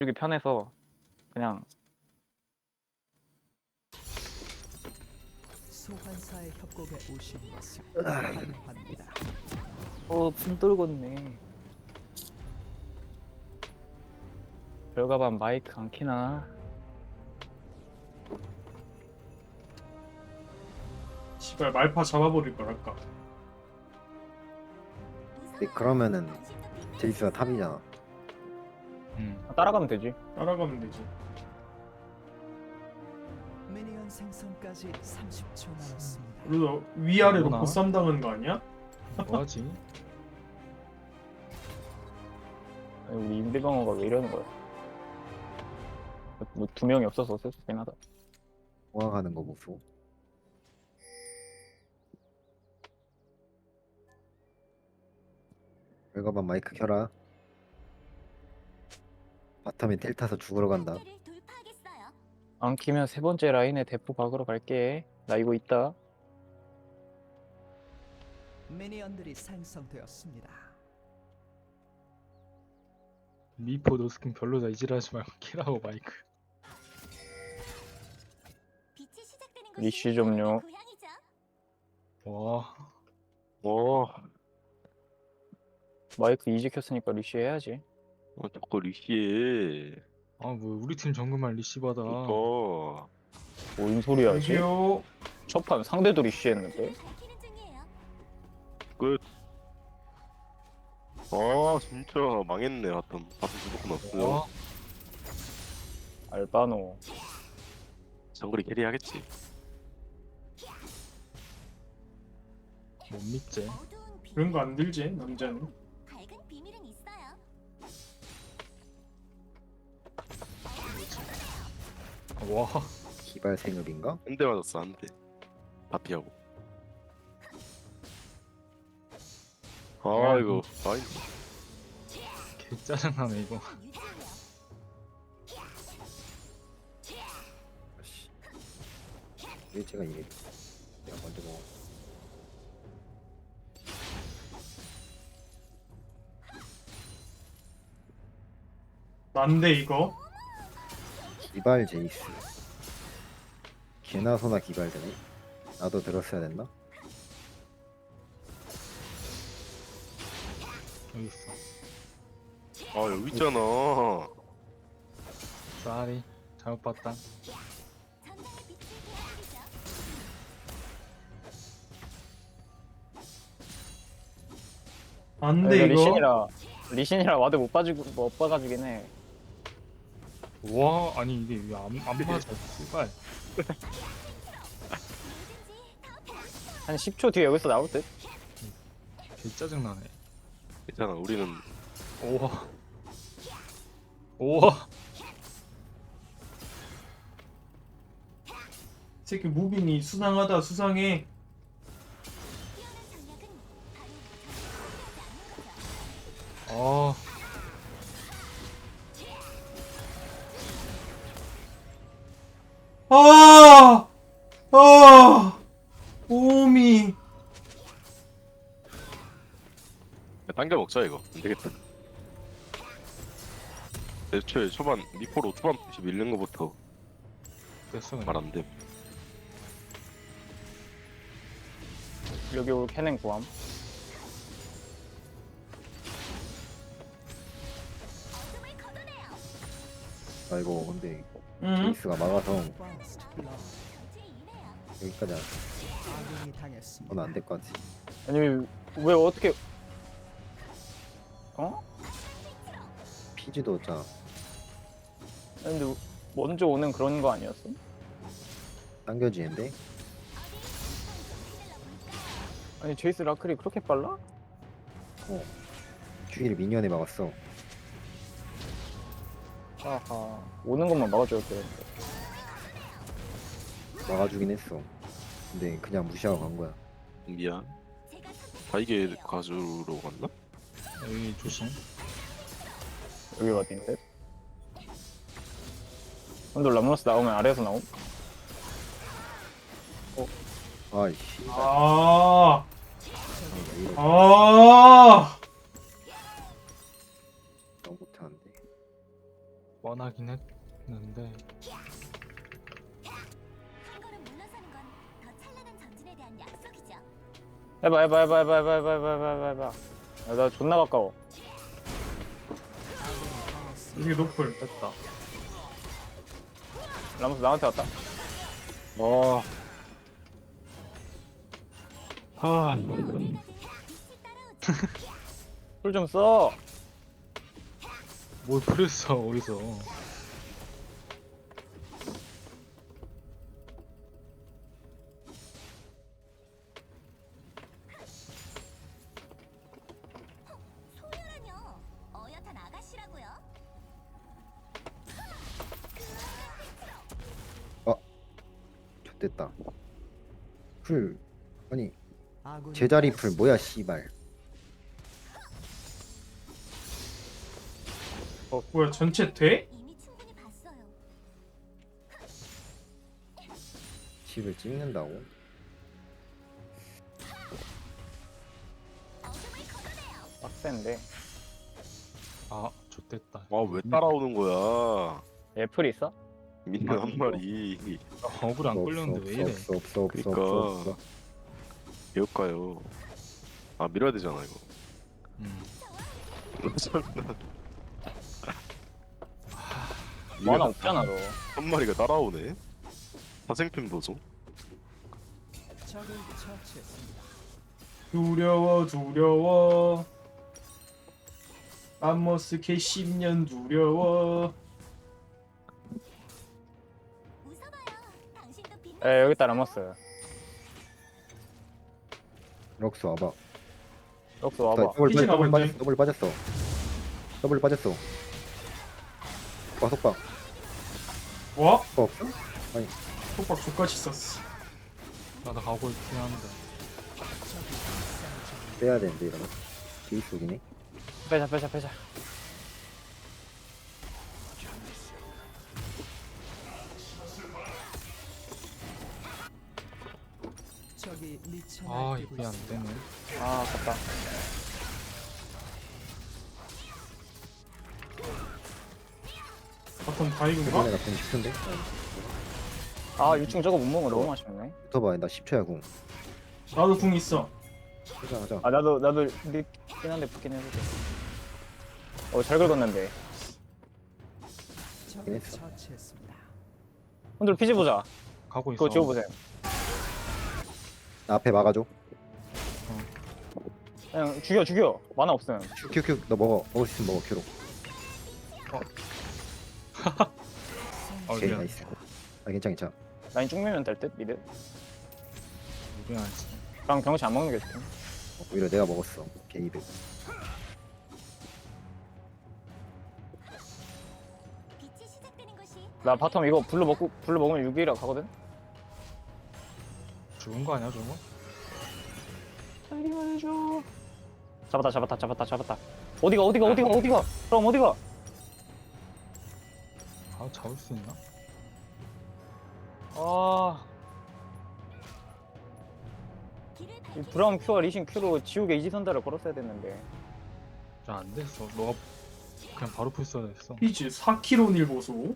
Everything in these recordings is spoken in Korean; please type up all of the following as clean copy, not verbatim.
이게 편해서 그냥 소환사의 협곡에 오신 것을 환영합니다. 품 떨궜네. 별가반 마이크 안 키나? 씨발 말파 잡아버릴 거랄까. 근데 그러면은 제이스가 탑이잖아. 따라가면 되지. 따라가면 되지. 미니언 생성까지 30초 남았습니다. 그래서 위아래로 뭐나? 보쌈 당하는 거 아니야? 뭐하지? 아니, 우리 임대방어가 왜 이러는 거야? 뭐 두 명이 없어서 슬프긴 하다. 호황하는 거 보소. 별거반 마이크 켜라. 바텀에 텔 타서 죽으러 간다. 안 키면 세 번째 라인에 대포 박으러 갈게. 나 이거 있다. 미니언들이 생성되었습니다. 미포 노스킨 별로다. 이질하지 말고 키라고 마이크. 리시 좀요. 와, 마이크 이제 켰으니까 리시 해야지. 자꾸 리시해. 아 뭐 우리 팀 정글만 리시바다. 그니까. 뭔 소리야 지 여기요. 첫판 상대도 리시 했는데? 끝. 아, 진짜 망했네. 하여튼 무조건 없어요. 와, 알바노. 정글이 캐리하겠지. 못 믿지. 그런 거 안 들지 남자는. 와, 기발 생업인가? 한 대 맞았어, 한 대. 다 피하고. 아, 이거. 아이, 개 짜증나네 이거. 아씨. 왜 제가 이래? 내가 먼저 먹어. 난데 이거. 기발 제이스. 개나 소나 기발되네. 나도 들었어야 됐나? 여기 있어. 아, 여기 있잖아. 쌀이 잘못 봤다. 난데 이거. 리신이라 와드 못 봐가지긴 해. 와, 아니 이게 왜 안 맞아? 씨발. 한 10초 뒤에 여기서 나올 듯? 개 짜증나네. 괜찮아, 우리는. 우와. 우와. 새끼 무빙이 수상하다 수상해. 아, 아! 아! 오미. 당겨 먹자, 이거. 안 되겠다. 애초에 초반, 미포로 초반 푸시 밀는 거부터 됐어 그냥. 말 안 돼. 여기 올 캐넨 구함. 아 이거 근데 응? 제이스가 막아서 First blood. 여기까지 아군이 당했습니다. 하면 안 될 것 같아. 아니 왜 어떻게 어? 피지도 없잖아. 근데 먼저 오는 그런 거 아니었어? 당겨지는데? 아니 제이스 라클이 그렇게 빨라? 큐이를 미니언에 막았어. 아하 오는 것만 막아줘야 되는데. 막아주긴 했어. 근데 그냥 무시하고 간 거야. 미안. 바이게 가주러 갔나? 여기 조심. 여기 어딘데? 근데 람러스 나오면 아래에서 나옴? 아이씨. 아. 왜 이래. 아. 너무 못하는데. 뻔하긴 했는데 한 걸음 물러서는 건 더 찬란한 전진에 대한 약속이죠. 해봐. 야, 나 존나 가까워. 이게 노플. 됐다. 라모스 나한테 왔다. 와. 아. 풀 좀 써. 뭘 풀었어 어디서? 소녀라뇨. 어엿한 아가씨라고요. 좋됐다. 풀 아니 아군이 제자리 풀 뭐야 씨발. 뭐야 전체 돼? 이미 충분히 봤어요. 집을 찍는다고? 어둠을 걷어내요. 빡센데. 아 좋됐다. 왜 따라오는 거야? 애플 있어? 민는 한 마리. 억울 안 끌렸는데 왜 이래? 없어. 그러니까. 배울까요? 아 밀어야 되잖아 이거. 음. 만화 없잖아 너. 한 마리가 따라오네. 사생팀 도죠. 적을 처치했습니다. 두려워. 맘모스 개 10년 두려워. 웃어봐요. 당신도 빛나. 에 여기 있다 라모스. 럭스 와봐. 럭스 와봐. 피지가 더블 뭔데? 빠졌어. 더블 빠졌어. 와 속박. 와? 속박 없어? 속박 족같이 썼어. 나도 가고 있긴 한데. 빼야 되는데 이러면. 게이속이네. 빼자. 적이 미쳐 아 날뛰고 이게 안 있습니다. 되네. 아 아깝다. 바텀 다이브인가? 이번에 나쁜 10초인데? 아 유충 저거 못 먹은 거 너무 아쉽네. 붙어봐. 나 10초야 궁. 나도 궁 있어. 하자. 아 나도 늦긴 한데 붙긴 해보자. 잘 긁었는데. 적을 했어. 처치했습니다. 혼들 피지 보자. 가고 있어. 그거 지워보세요. 나 앞에 막아줘. 그냥 죽여. 만화 없음. 큐. 너 먹을 수 있으면 먹어 큐로. 오케이 미안. 나이스. 아 괜찮아. 라인 쭉 밀면 될 듯 미드. 미안하지. 그럼 경치 안 먹는 게 좋대. 오히려 내가 먹었어. 게이드. 빛이 시작되는 것이 나 바텀 이거 불러 먹으면 6이라 가거든. 죽은 거 아니야 저거? 살기만 해줘. 잡았다. 어디가? 그럼 어디가? 아 잡을 수 있나? 아, 길을 이 밝히기 브라운 큐와 리신 큐로 지옥의 이지선다를 걸었어야 됐는데. 안 됐어. 너가 그냥 바로 풀써야 됐어. 피지 4kg 일 보소.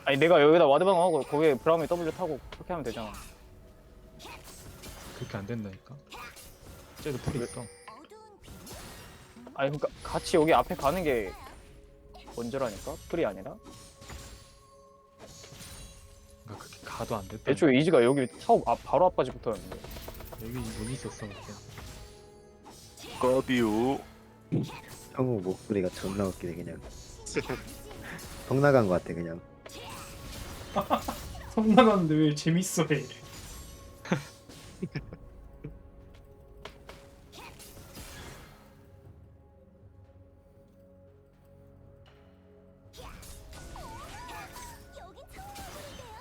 아니 내가 여기다 와드방 하고 거기에 브라움이 W 타고 그렇게 하면 되잖아. 그렇게 안 된다니까. 쟤도 풀이 있어. 어두운 빛. 아니 그러니까 같이 여기 앞에 가는 게 먼저라니까? 풀이 아니라? 그러니까 그렇게 가도 안 됐다. 애초에 이지가 여기 바로 앞까지 붙어있는데. 여기 있었어 그때. 까비오. 형우 목소리가 존나 웃기네 그냥. 성 나간 것 같아 그냥. 성 나갔는데 왜 재밌어 해. 여긴 처음 보는데요.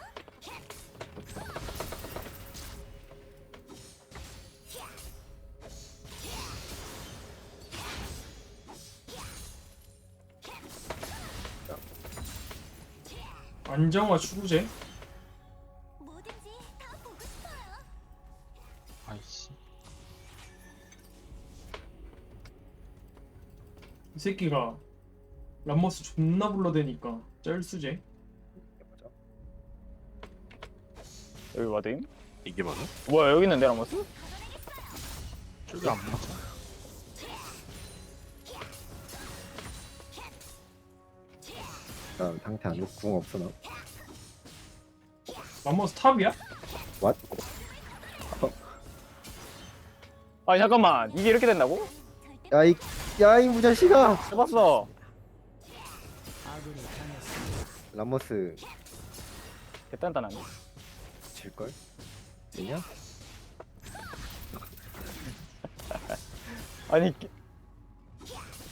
안정화 추구제? 뭐든지 다 보고 싶어요. 아이씨. 이 새끼가 람머스 존나 불러대니까 쩔수제. 여기 와드임? 이게 맞아? 뭐야 여기 있는데 라모스? 저기 안 맞아. 나 상태 안 좋고 궁 없어 나. 람머스 탑이야? 왓? 아니 잠깐만 이게 이렇게 된다고? 야이 무자식아. 해봤어. 아군이 당했습니다. 람머스 개단단하네. 질걸? 되냐? 아니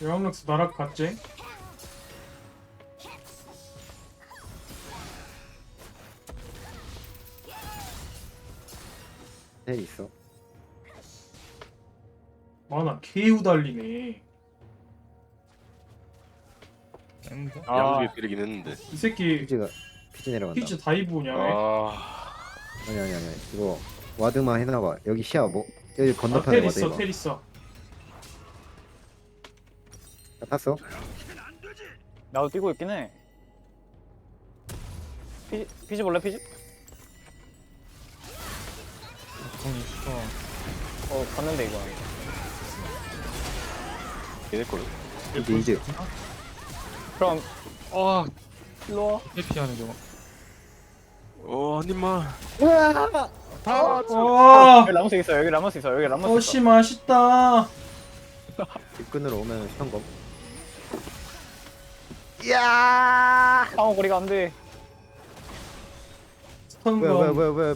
영락스 나락 갔지? 텔 있어. 아나 개우 달리네. 앵가? 양쪽에 때리긴 했는데. 이 새끼 피지 내려간다. 피치 다이브 오냐? 아니 이거 와드만 해놔봐. 여기 시야 뭐 여기 아, 건너편에 텔 와드 있어 이거. 텔 있어. 나 탔어. 나도 뛰고 있긴 해. 피지 볼래 피지? 궁 있어. 봤는데 이거. 얘네 거를. 이제 그럼 아, 일로 와. 회피하네 저거. 한 입만. 와, 여기 라모스 있어. 여기 라모스 있어. 여기 라모스 있어. 어씨 맛있다. 뒷끈으로 오면 스턴검. 상호 거리가 안 돼. 스턴건. 뭐야.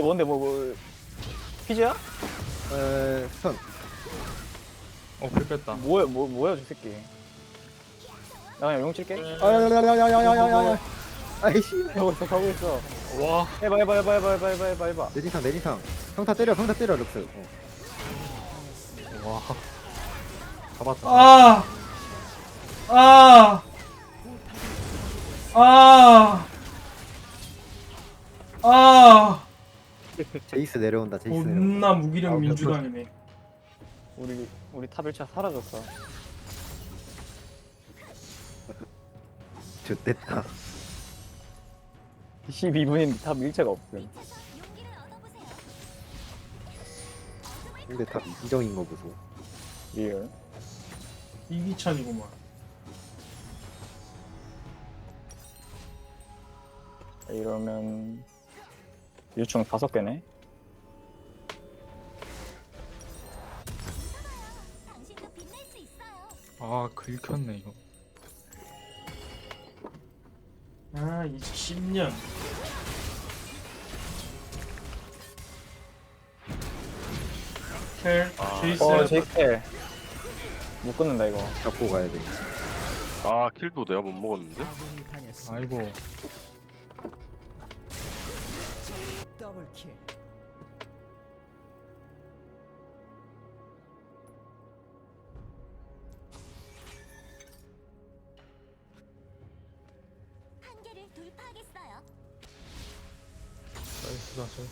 뭔데 뭐 피지야? 스턴. 불 뺐다. 뭐야 저 새끼. 나 그냥 용 칠게. 야야야야야야야야. 아이씨. 가고 있어. 와, 해봐. 내진상. 평타 때려 룩스. 와. 잡았다. 제이스 내려온다. 존나 무기력 아, 민주당이네. 우리 탑 1차 사라졌어. 좋됐다. 12분인데 탑 1차가 없음. 용기를 얻어보세요. 근데 다 인정인 거 보소. 리얼. 이기찬이구만. 이러면 유충 5개네. 당신도 빛날 수 있어요. 아, 긁혔네 이거. 2010년. 텔, 제이스. 제이크. 못 끊는다 이거. 잡고 가야 돼. 킬도 내가 못 먹었는데? 아군이 당했습니다. 아이고. 더블킬. 한계를 돌파하겠어요. 나이스.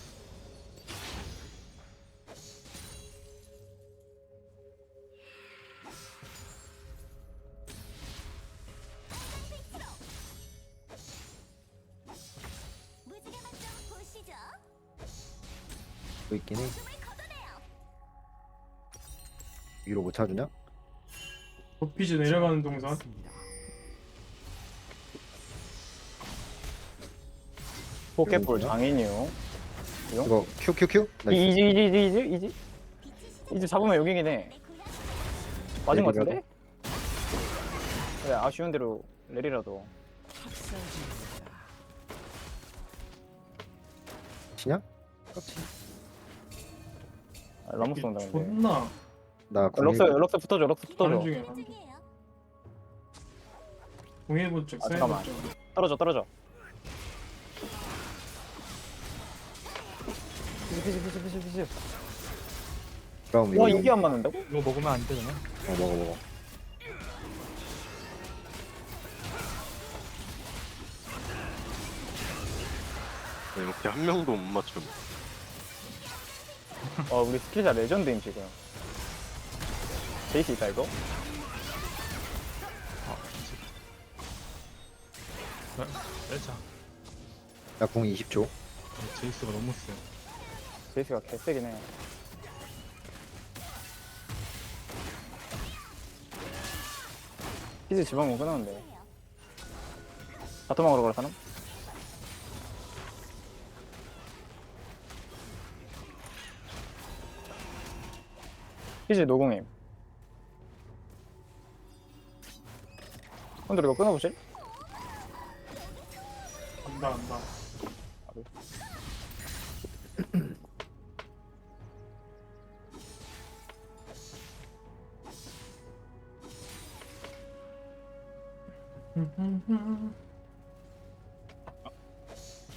무지개 맛 좀 보시죠. 뭐 있긴 해. 숨을 걷어내요. 위로 못 차주냐? 도피즈 내려가는 동선. 맞습니다. 포켓볼 장인이요. 이거 큐. 나이스. 이지. 이제 잡으면 여기긴 해. 내 고향 맞은 거 레디라도? 같은데? 그래 아쉬운 대로 레리라도. 학살 중입니다. 치냐? 깝치. 라모스 온다 근데. 존나 나 럭스 붙어줘. 가는 중이야. 중이에요. 공해본 적, 잠깐만. 사해본 적. 떨어져. 피지. 그럼 와 이거 이게 안 맞는다고? 이거 먹으면 안 되잖아. 먹어. 이렇게 한 명도 못 맞춤. 우리 스킬자 레전드임 지금. 제이스 있다 이거? 빼자. 나궁 20초. 제이스가 너무 세. 제이스가 개세긴 해. 피즈 지방은 끊었는데. 바텀 먹으러 갈 사람? 피즈 노공임. 근데 이거 끊어보실? 안다 안다.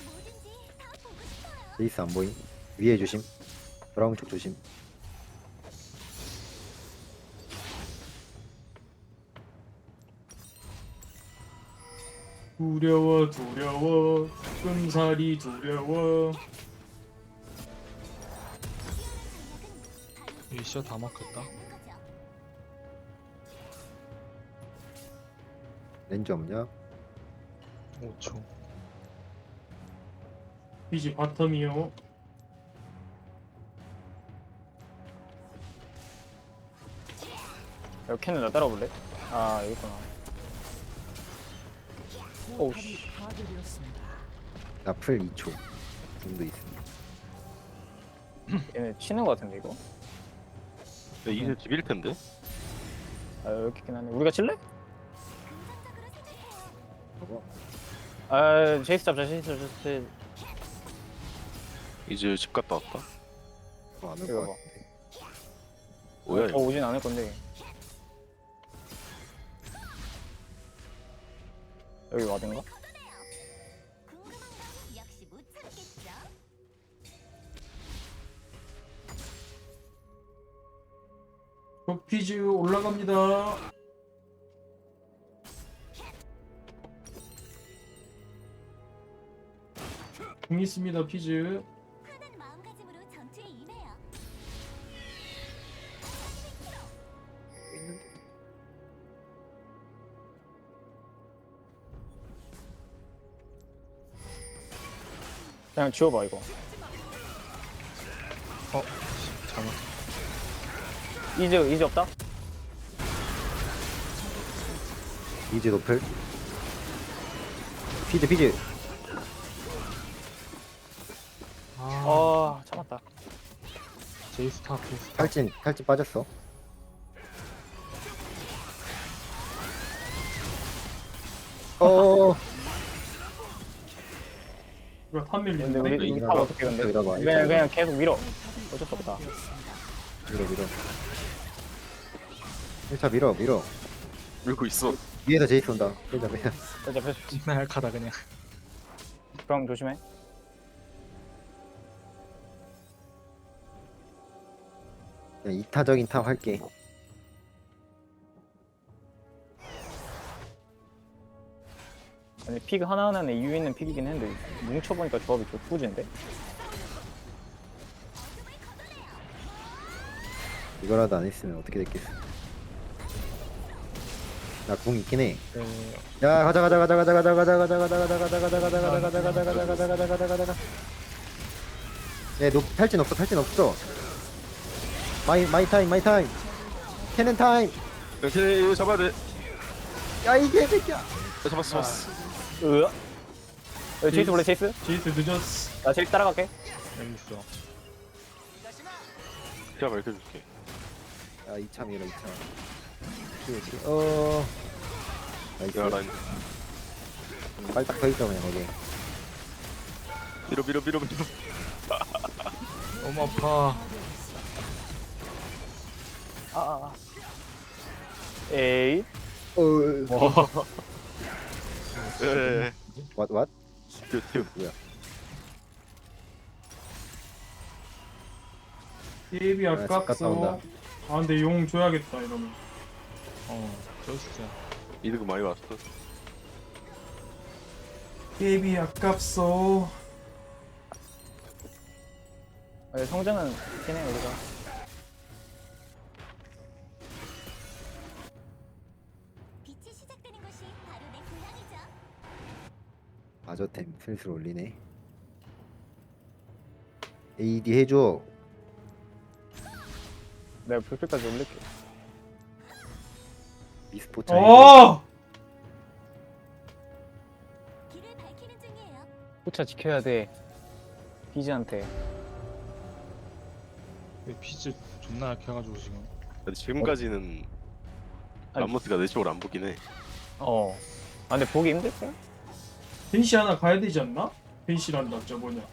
뭐든지 다 보고 싶어요. 제이스 안 보임. 위에 조심. 브라운 쪽 조심. 두려워 두려워 끔살이 두려워. 이시야 다 막혔다. 렌즈 없냐? 5초. 피지 바텀이요. 여기 캔을 나 따라볼래? 아 여기 있구나. 오우, 포탑이 씨. 파괴되었습니다. 나 풀 2초 정도 있습니다. 얘네 치는 거 같은데 이거? 근데 이제 집일 텐데. 아 여기 있긴 하네. 우리가 칠래? 저거 아 제이스 잡자 제이스 잡자. 이제 집 갔다 왔다. 안올 이거 것 봐. 같아. 뭐야 저 이거? 오진 않을 건데. 여기 와든가? 궁금한 건 역시 못 참겠죠. 피지 올라갑니다. 궁 있습니다 피즈. 편한 마음가짐으로 전투에 임해요. 있는데. 그냥 지워봐 이거. 잘못. 이즈 없다? 이제 노플. 피즈. 아, 참았다. 제이스 탑, 제이스 탑. 탈진 빠졌어. 어. 이거 탑 근데 밀리는데. 우리 탑 어떻게 근데? 이러봐, 그냥 계속 밀어. 어쩔 수 없다. 밀어. 1차 밀어. 밀고 있어. 위에서 제이스 온다. 빼자. 빼자. 존나 약하다 그냥. 그럼 조심해. 그냥 이타적인 탑 할게. 아니 픽 하나하나는 이유 있는 픽이긴 했는데 뭉쳐보니까 조합이 좋구진데? 이거라도 안 했으면 어떻게 됐겠어. 나 궁 있긴 해. 네, 야 가자. 네, 탈진 없어. 마이 타임. 캐넨 타임. 이거 잡아야 돼. 야 이게 새끼야. 잡았어. 으아. 여기 제이스 볼래 제이스? 제이스 늦었어. 나 제이스 따라갈게. 여기 있어. 제가 밝혀줄게. 야 2차 밀어 2차. 나이스. 야 라인. 빨딱 서 있어 그냥 거기. 밀어. 너무 아파. 에이. 예. What? 튀어. 뭐야? 예비 집 갔다 아깝소. 온다. 아 근데 용 줘야겠다 이러면. 저스트. 이득 많이 왔어. 예비 아깝소. 성장은 있긴 해 우리가. 빛이 시작되는 것이 바로 내 고향이죠. 마저템 슬슬 올리네. AD 해줘. 내가 불빛까지 올릴게. 미스포차 해줘. 어! 길을 밝히는 중이에요. 포차 지켜야 돼. 비즈한테. 피즈 존나 약해가지고 지금. 근데 지금까지는 아니. 람모스가 내 쪽으로 안 보긴 해. 어. 아 근데 보기 힘들까? 벤시 하나 가야 되지 않나? 벤시란다 저 뭐냐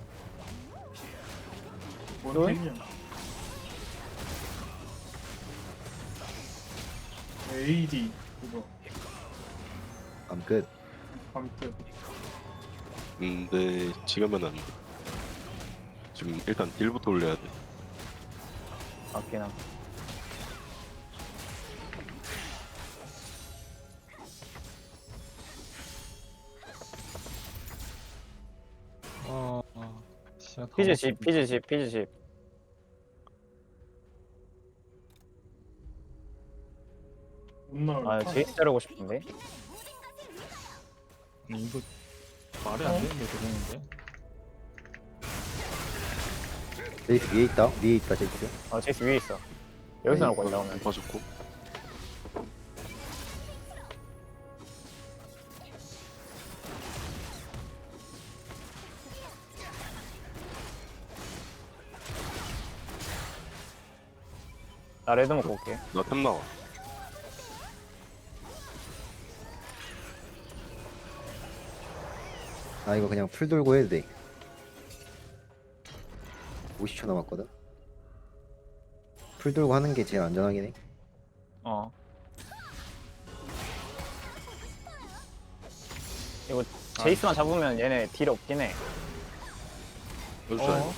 뭔 또? 템이야 AD 그거 암끝. 방금 근데 지금은 안 돼. 지금 일단 딜부터 올려야 돼. 맞긴 함. 진짜 다 피즈 집, 먹고 피즈 집, 피즈 집. 못 나올 아 제이스 자르고 싶은데. 아니, 이거 말이 안 되는데 되겠는데? 제이스 위에 있다. 위에 있다 제이스. 아 제이스 위에 있어. 여기서 나올 거야 나오면. 봐줬고. 나 레드 먹고 올게. 나 템 나와. 아 이거 그냥 풀 돌고 해도 돼. 50초 남았거든. 풀 돌고 하는 게 제일 안전하긴 해. 어. 이거 제이스만 잡으면 얘네 딜 없긴 해. 여기서 어.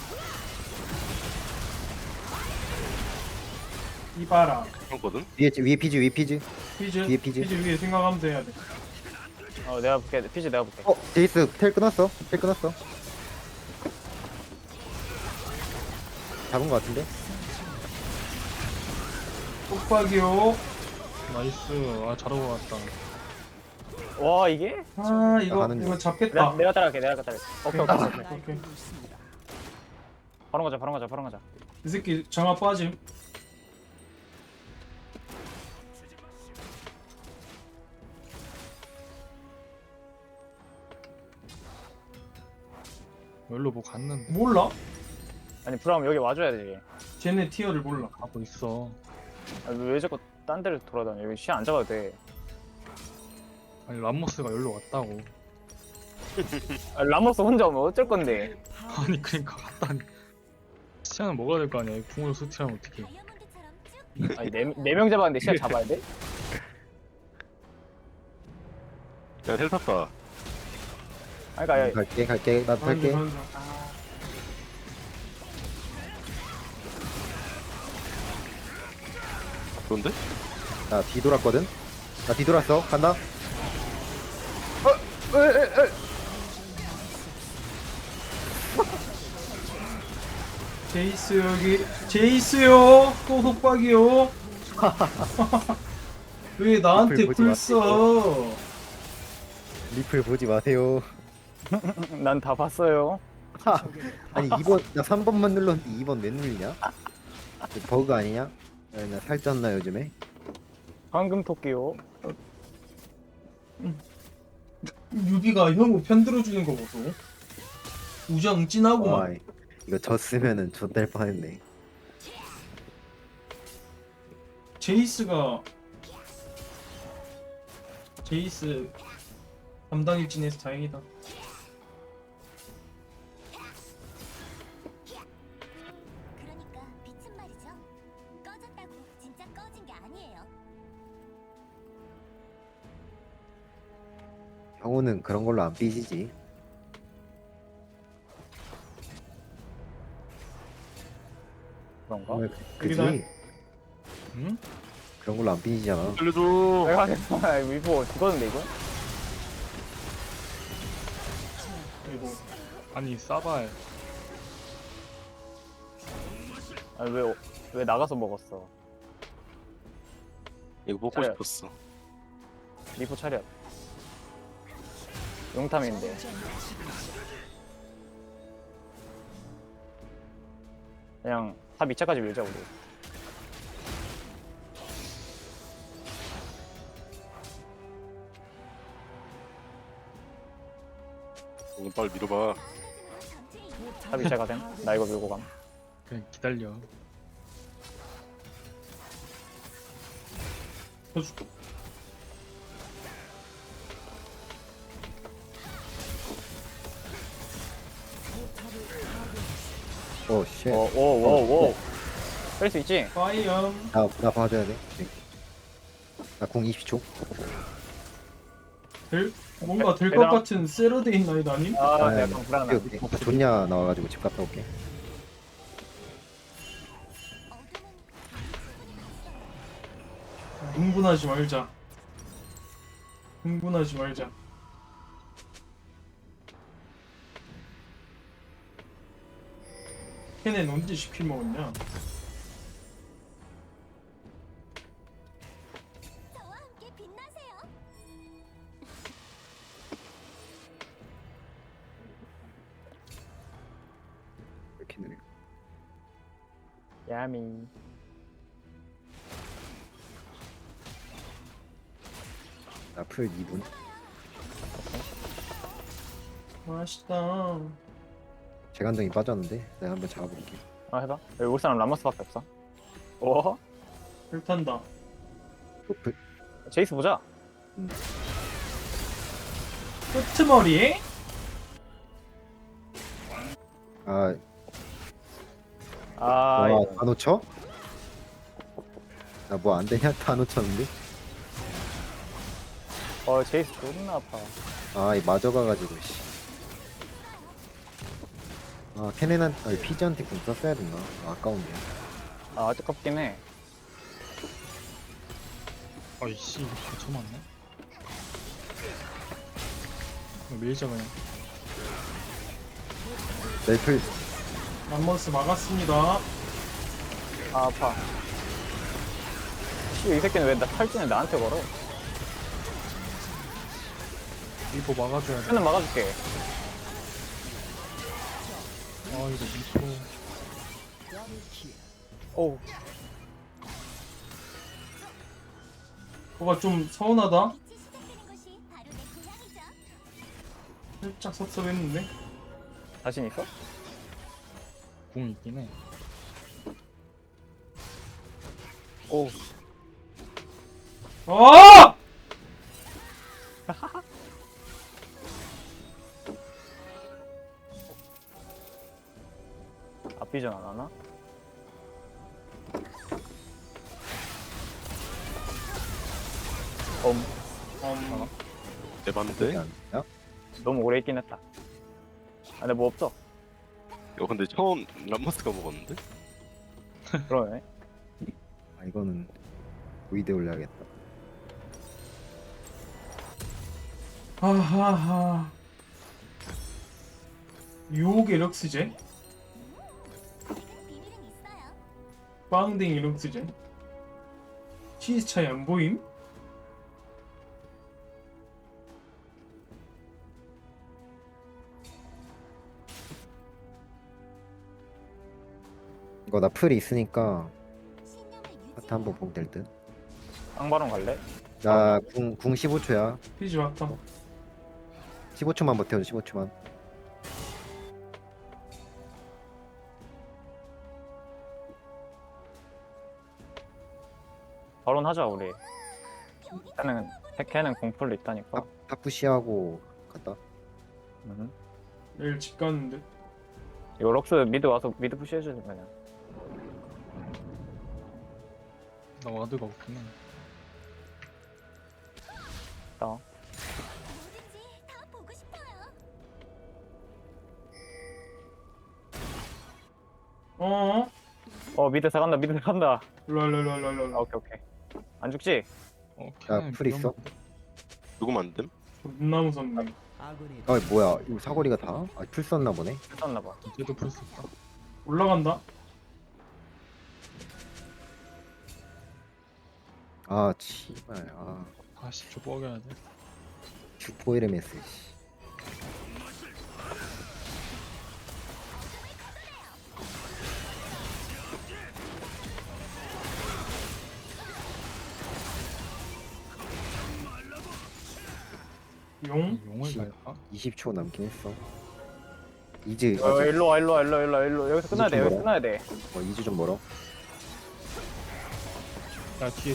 이봐라 했거든. 위에 피즈 위에 피즈. 피즈 뒤에 피즈. 위에 생각하면서 해야 돼 어 내가 볼게. 피즈 내가 볼게. 제이스 텔 끊었어. 텔 끊었어. 잡은 거 같은데? 똑박이요 나이스. 아 잘하고 왔다. 와 이게? 아 이거 나가는 중. 잡겠다 내가 따라갈게. 내가 따라갈게. 오케이 오케이 오케이. 오케이. 날뛰고 있습니다. 바로 가자. 바로 가자. 바로 가자. 이 새끼 장화 빠짐 열로 뭐 갔는데 몰라? 아니 브라움 여기 와줘야 돼. 쟤네 티어를 몰라 가고 있어. 아, 왜 자꾸 딴 데를 돌아다녀? 여기 시야 안 잡아도 돼. 아니 람모스가 열로 왔다고. 아, 라모스 혼자 오면 어쩔 건데? 아니 그러니까 갔다니. 시야는 먹어야 될 거 아니야. 궁으로 수티하면 어떡해. 다이아몬드처럼 쭉 아니 네 명 잡았는데 시야 잡아야 돼? 야, 텔 탔다. 아니 그러니까 갈게 나도 갈게. 그런데? 나 뒤돌았거든. 나 뒤돌았어. 간다. 제이스 여기 제이스요 또 속박이요 왜 나한테 보지 굴 마세요. 써? 리플 보지 마세요. 난 다 봤어요. 아니 2번 나 3번만 눌렀는데 2번 왜 눌리냐? 이거 버그 아니냐? 야, 나 살쪘나 요즘에? 황금 토끼요. 유비가 형우 편들어주는 거 보소 우정 찐하고만 와 이거 졌으면은 좆될 뻔했네. 제이스 담당 일진에서 다행이다 그러니까 빛은 말이죠. 꺼졌다고 진짜 꺼진 게 아니에요. 형우는 그런 걸로 안 삐지지. 그런가? 그지? 여기다. 응? 그런 걸로 안 삐지잖아. 살려줘. 내가 하겠다. 위보 죽었는데 이거? 그리고 아니 싸발. 아니 왜 나가서 먹었어? 이거 먹고 차려. 싶었어. 리포 차렷. 용탐인데. 그냥 탑 2차까지 밀자 우리. 오늘 빨리 밀어봐. 탑 2차 가셈. 나 이거 밀고 감. 그냥 기다려. 해줄게. 오 쉣. 오오오오. 뺄 수 있지? 파이엄. 나 봐줘야 돼. 나 궁 20초. 뭔가 될 것 같은 세러데인 나이트 아님? 아, 네, 약간 불안하네. 오케이. 나 존냐 나와가지고 집 갔다 올게. 흥분하지 말자. 흥분하지 말자. 걔넨 언제 10킬 먹었냐? 저와 함께 빛나세요. 왜 이렇게 느려? 야미. 나풀 2분. 맛있다. 재간동이 빠졌는데 내가 한번 잡아볼게. 아 해봐. 여기 올 사람 라모스밖에 없어. 오. 불탄다. 노플. 제이스 보자. 끄트머리? 아, 아, 와, 이거. 다 놓쳐? 나 뭐 안 되냐? 다 놓쳤는데? 제이스 존나 아파. 아, 이 맞아가가지고, 씨. 아, 아니, 피지한테 공 썼어야 됐나? 아, 아까운데. 아, 아깝긴 해. 아이씨 이거 쳐맞네. 이거 밀자 그냥. 넬플, 람머스 막았습니다. 아, 아파. 씨, 이 새끼는 왜 나 탈진을 나한테 걸어? 이거 막아줘야 돼. 는 막아줄게. 아 이거 미포. 더블킬. 오. 뭐가 좀 서운하다? 빛이 시작되는 곳이 바로 내 고향이죠. 살짝 섭섭했는데? 자신 있어? 궁 있긴 해. 오. 아! 앞비전 안 하나? 대반데? 야? 너무 오래 있긴 했다. 아, 근데 뭐 없어. 야 근데 처음 람머스가 먹었는데? 그러네. 아, 이거는 위대 올려야겠다. 하하하. 유혹의 럭스제? 아직은 비밀은 있어요. 빵댕이 럭스제? 치즈 차이 안 보임? 이거 나 풀이 있으니까 신념을 하트 유지. 한번 보면 될 듯. 쌍바론 갈래? 나 궁 15초야. 피지 왔다. 15초만 버텨줘, 15초만. 바론 하자 우리. 일단은 테케는 공풀로 있다니까. 다 푸시하고 갔다. 내일 집 갔는데. 이거 럭스 미드 와서 미드 푸시해주지 그냥. 나 와드가 없긴 해. 나. 뭐든지 다 보고 싶어요. 어? 미드 사간다 미드 사간다. 랄랄랄랄랄. 아, 오케이. 안 죽지? 걔는 풀 있어? 위험한데? 누구면 안 됨? 존나 무섭네. 아군이 아, 뭐야? 이거 사거리가 다? 아, 풀 썼나 보네. 썼나봐. 이제도 풀 수 있다. 올라간다. 아, 씨발. 아, 다시 저 뻐겨야 돼. 주포 에르메스. 씨. 용? 용을 갈까? 20초 남긴 했어. 이즈 일로 와 일로 와 일로 와 일로 와 일로 와. 여기서 끝나야 돼. 이제 여기서 좀 끝나야 돼. 이즈 좀 멀어. 야 뒤에.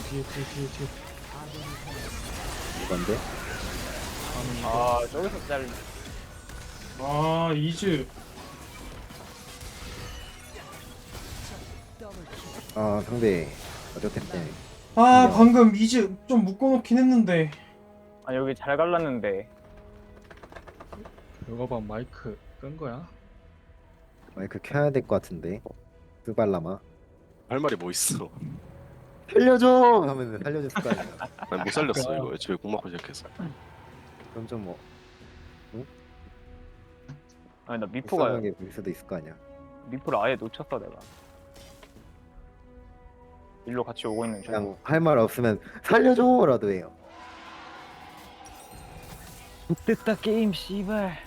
이건데. 아 저기서 잘. 아 이즈. 더블 킬. 아 상대 어쨌든 아 야. 방금 이즈 좀 묶어놓긴 했는데. 아 여기 잘 갈랐는데. 이거 봐 마이크 끈 거야? 마이크 켜야 될 것 같은데. 스발라마. 할 말이 뭐 있어? 살려줘 하면 살려줬을 거 아니야. 난 못 살렸어 이거 애초에 공 맞고 시작해서. 그럼 좀 뭐. 아니 나 미포가 불쌍하게 볼 수도 있을 거 아니야. 미포를 아예 놓쳤어 내가. 일로 같이 오고 있는 중. 그냥 할 말 없으면 살려줘라도 해요. 못됐다 게임 씨발.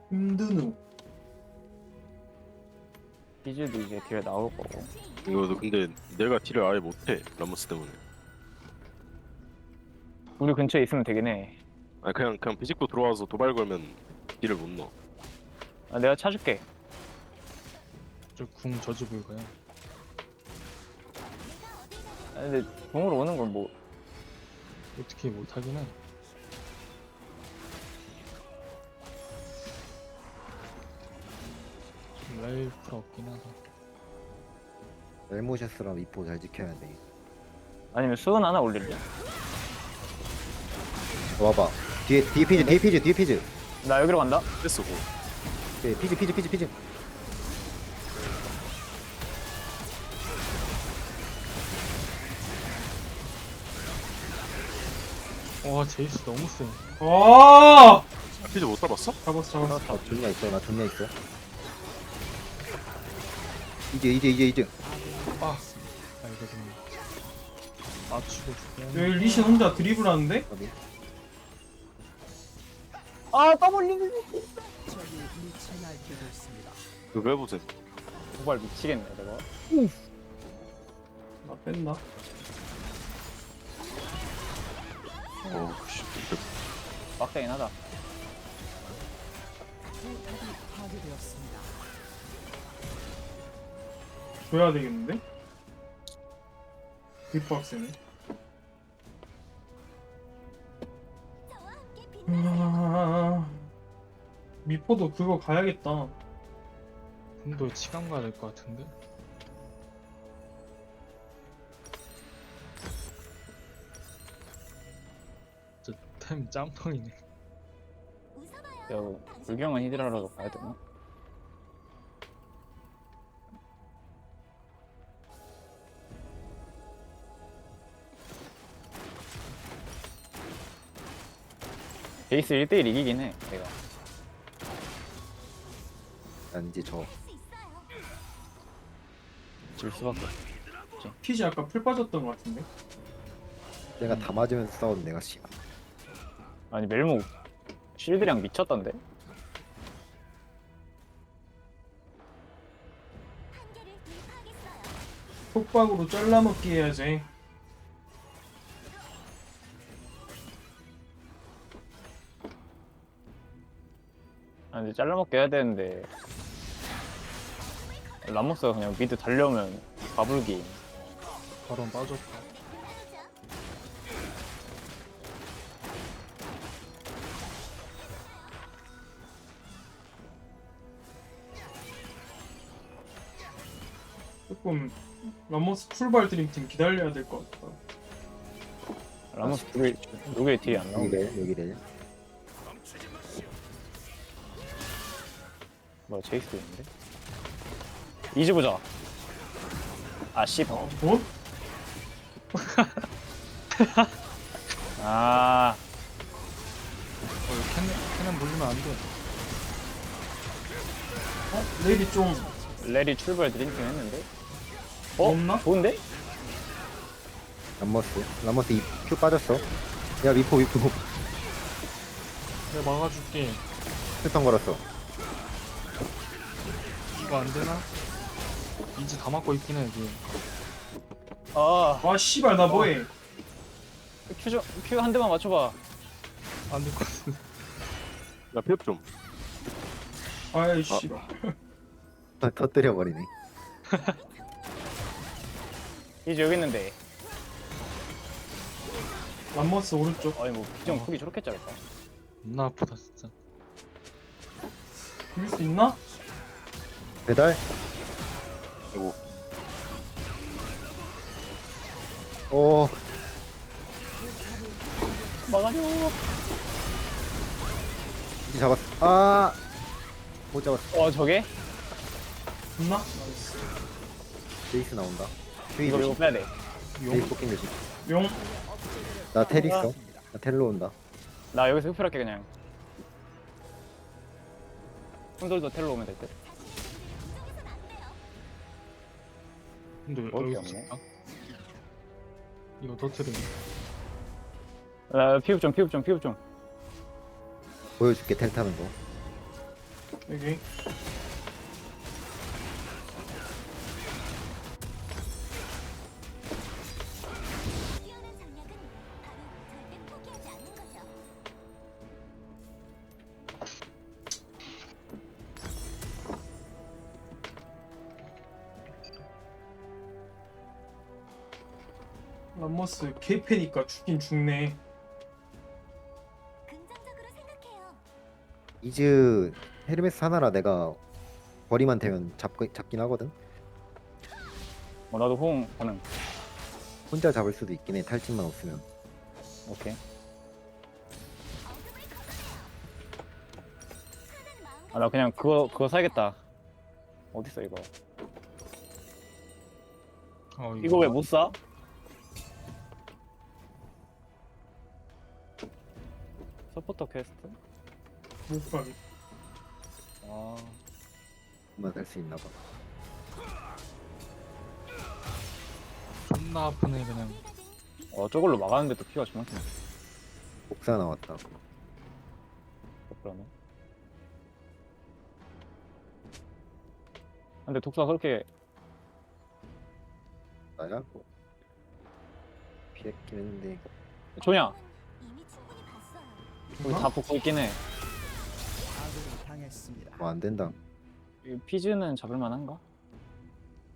힘드누. 비즈도 이제 뒤에 나올 거고. 이거 근데 내가 딜을 아예 못해 라모스 때문에. 우리 근처에 있으면 되긴 해. 아니 그냥 비집고 들어와서 도발 걸면 딜을 못 넣어. 아, 내가 차줄게. 저 궁 저주 불가야. 아, 근데 공으로 오는 건 뭐. 어떻게 못하긴 해. 라이프가 없긴 하다. 멜모셔스랑 미포 잘 지켜야 돼. 아니면 수은 하나 올릴래? 와봐. 뒤에 피즈. 나 여기로 간다. 됐어 공. 네, 피즈. 와 제이스 너무 세. 아 피즈 못 잡았어? 잡았어. 나 존나 있어. 이제. 아 이거 좀 맞추고 죽겠네. 여기 리신 혼자 드리블하는데? 어디? 아 더블링. 적이 미쳐 날뛰고 있습니다. 그거 해보세요. 도발 미치겠네 내가. 나 뺐나? 어우씨. 빡세긴 하다. 포탑이 파괴되었습니다. 줘야 되겠는데? 빅박스네. 저와 함께 빛나. 미포도 그거 가야겠다. 궁도 치감 가야 될 것 같은데. 템 짬통이네. 웃어봐요. 야 불경한 히드라라도 가야 되나? 베이스 1대1 이기긴 해 내가. 난 이제 저 할 수 있어요. 질 수밖에 없어. 피지 아까 풀 빠졌던 것 같은데? 내가 다 맞으면서 싸우는 내가 씨. 아니 멜모 실드량 미쳤던데? 한계를 돌파하겠어요. 톡박으로 잘라먹기 해야지. 아 근데 잘라먹게 해야 되는데 라모스가 그냥 미드 달려오면 가불기. 바로 빠졌다. 해야죠. 조금 라모스 풀발 드림팀 기다려야 될 것 같다. 라모스 독일 딜이 안 나오네. 여기래. 뭐야 제이스도 있는데? 이즈 보자. 아 씨발. 뭐? 아 캐논 물리면 안 돼. 레이디 좀 레리 출발 드림팀 했는데? 없나? 좋은데? 라모스 q 빠졌어. 야 미포 내가 막아줄게. 패턴 걸었어. 이거 안 되나? 이제 다 맞고 있긴 해 지금. 아 씨발 나 뭐해? 큐 한 대만 맞춰봐. 안 될 것 같은데. 야 피업 좀. 아이 씨발. 터뜨려 버리네. 이제 여기 있는데. 람머스 오른쪽. 아니 뭐 기정 폭이 저렇게 짧을까? 존나 아프다 진짜. 이길 수 있나? 배달. 아이고. 오 막아줘. 이제 잡았어. 아 못 잡았어. 저게? 있나? 나이스. 제이스 나온다. 이거 빼야 돼. 제이스 포킹 조심. 용. 나 텔 있어. 나 텔로 온다. 나 여기서 흡혈할게 그냥. 형들도 텔로 오면 될 듯. 근데 왜 어디 여기서 없네? 진짜? 이거 터트리네. 피흡 좀. 보여줄게 텔 타는 거. 여기. 뛰어난 전략은 바로 절대 포기하지 않는 거죠. 람머스 개패니까 죽긴 죽네. 긍정적으로 생각해요. 이즈 헤르메스 하나라 내가 거리만 되면 잡긴 하거든. 나도 호응 가능. 혼자 잡을 수도 있긴 해. 탈진만 없으면. 오케이. 어둠을 걷어요. 하는 마음과 나 그냥 그거 사야겠다. 어딨어 이거? 이거 왜 못 사? 서포터 퀘스트? 못 가게. 아, 그만 살 수 있나 봐. 존나 아프네 그냥. 저걸로 막았는데 또 피가 저만큼 복사 나왔다. 그러네. 근데 독사 그렇게 나야? 피했긴 했는데 조냐? 이미 충분히 봤어요. 우리 다 붙고 있긴 해. 아군이 당했습니다. 뭐 안 된다. 이 피즈는 잡을만한가?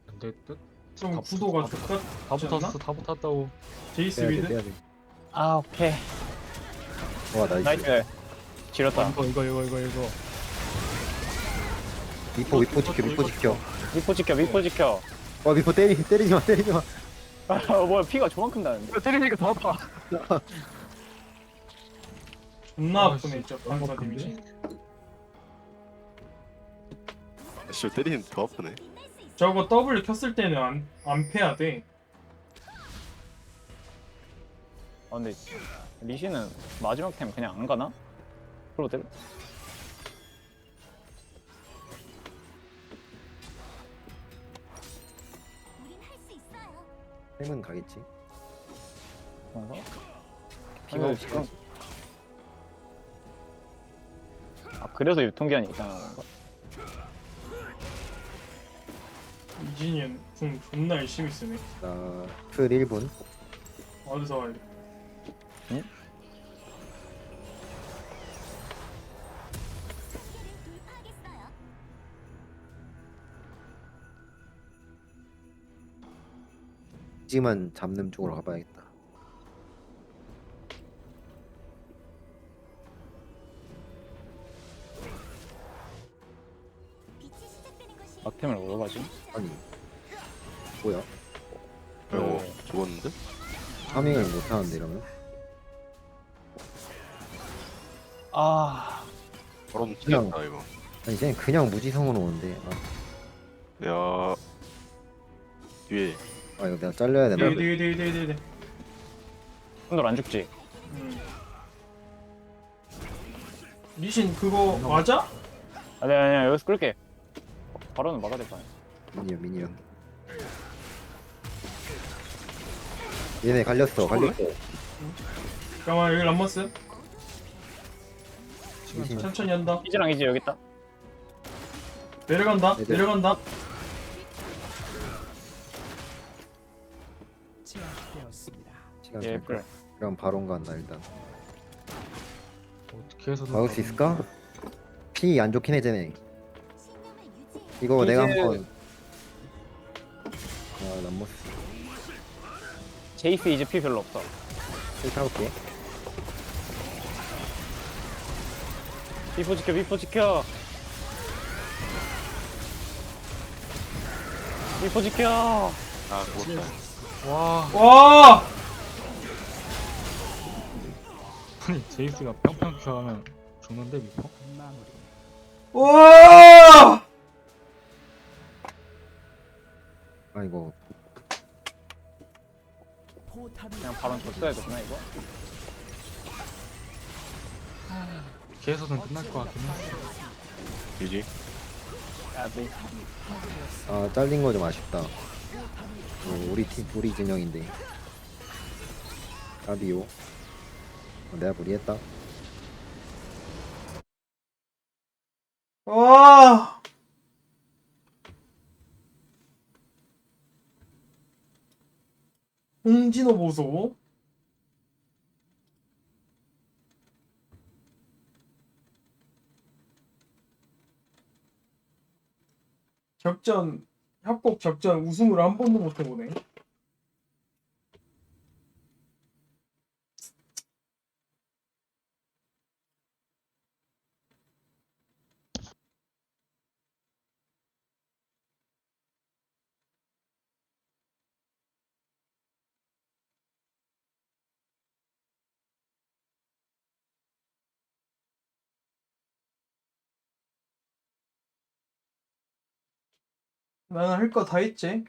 안될 듯? 좀 구도가 다 좋다. 다 붙었어. 다 붙었다고. 제이스 빼야 돼 미드. 빼야 돼. 아 오케이. 와 나이스. 나이스. 지렸다. 이거. 미포 지켜. 미포 지켜. 와 미포 때리지 마. 뭐야 피가 저만큼 나는데. 때리니까 더 아파. 존나 아, 아프네 씨, 진짜 너무 반사 아픈데? 데미지. 씨 때리는 더 아프네. 빛날 수 있어요. 저거 W 켰을 때는 안 패야 돼. 근데 리시는 마지막 템 그냥 안 가나? 프로들? 우린 할 수 있어요. 템은 가겠지. 그래서 피가 아니, 없어. 그래서 유통기한이 있다는 건가? 이진이는 궁 존나 열심히 쓰네. 나풀 1분. 어디서 와야 돼? 한계를 돌파하겠어요. 이지만 잡는 쪽으로 가봐야겠다. 빛이 시작되는 것이 막템을 뭐로 가지? 아니 뭐야? 아이고 네. 죽었는데? 파밍을 못 하는데 이러면? 아, 바로 치겠다 이거. 아니 쟤는 그냥 무지성으로 오는데. 야 뒤에 아 이거 내가 잘려야 되나? 네. 손들 안 죽지? 리신 그거 맞아? 아니야 여기서 끌게. 바로는 막아야 될 거 아니야. 미니언. 얘네 갈렸어 갈렸어. 잠깐만 여기 람머스 미신. 천천히 한다. 이즈랑 이즈 여기 있다. 내려간다. 얘들. 내려간다. 제압되었습니다. 시간 예, 잘 그래. 그럼 바론 간다 일단. 어떻게 해서든 막을 수 있을까? 피 안 좋긴 해 쟤네. 신념을 유지해. 이거 내가 이제- 한번. 아 람모스 제이스 이즈 피 별로 없어. 타볼게. 비포 지켜, 비포 지켜. 비포 지켜. 아 죽었다. 와 와. 아니 제이스가 평평 큐하면 죽는데 미포? 마무리. 와. 아이고 포탑이 그냥 바로 줬어야겠구나 이거. 어떻게 해서든 끝날 것 같긴 해. 유지. 야, 네. 아 잘린 거 좀 아쉽다. 우리 팀 우리 진영인데. 아비오. 내가 무리했다. 와. 홍진호 보소. 적전 협곡 적전 우승을 한 번도 못 해보네. 나는 할 거 다 했지.